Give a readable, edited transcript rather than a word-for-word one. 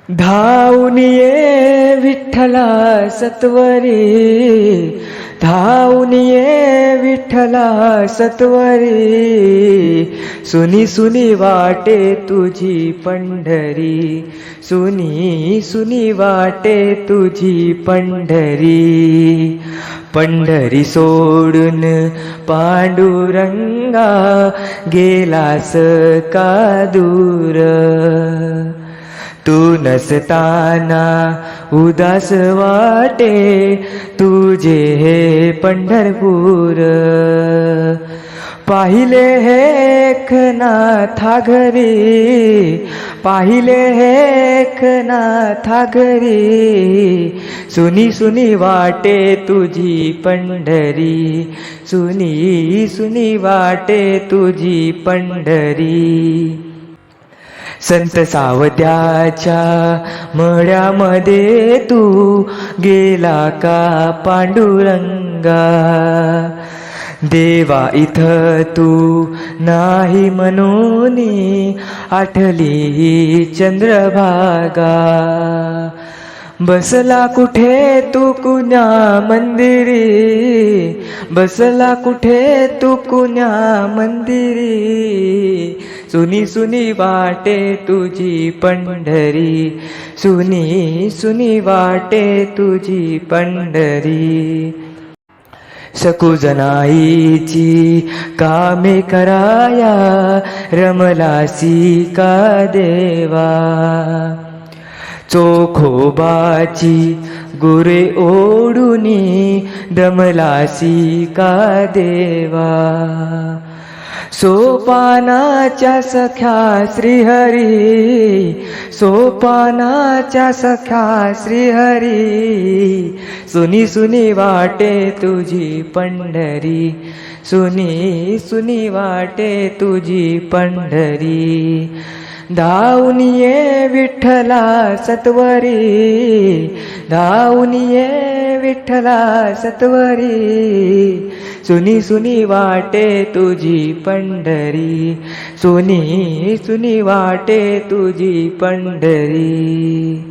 धावून ये विठ्ठला सत्वरी, धावून ये विठ्ठला सत्वरी, सुनी सुनी वाटे तुझी पंढरी, सुनी सुनी वाटे तुझी पंढरी. पंढरी सोडून पांडुरंगा गेलास का दूर, तू नसताना उदास वाटे तुझे हे पंढरपूर. पाहिले हे एकनाथा घरी, पाहिले हे एकनाथा घरी, सुनी सुनी वाटे तुझी पंढरी, सुनी सुनी वाटे तुझी पंढरी. संत सावत्याच्या मळ्यामध्ये तू गेला का पांडुरंगा, देवा इथं तू नाही म्हणून आठली चंद्रभागा. बसला कुठे तू कुण्या मंदिरी, बसला कुठे तू कुण्या मंदिरी, सुनी सुनी वाटे तुझी पंढरी, सुनी सुनी वाटे तुझी पंढरी. सकुजनाईची कामे कराया रमलासी का देवा, चोखोबाची गुरे ओढुनी दमलासी का देवा. सोपानाच्या सख्या श्रीहरी, सोपानाच्या सख्या श्रीहरी, सुनी सुनी वाटे तुझी पंढरी, सुनी सुनी वाटे तुझी पंढरी. धावून ये विठ्ठला सत्वरी, धावून ये विठ्ठला सत्वरी, सुनी सुनी वाटे तुझी पंढरी, सुनी सुनी वाटे तुझी पंढरी.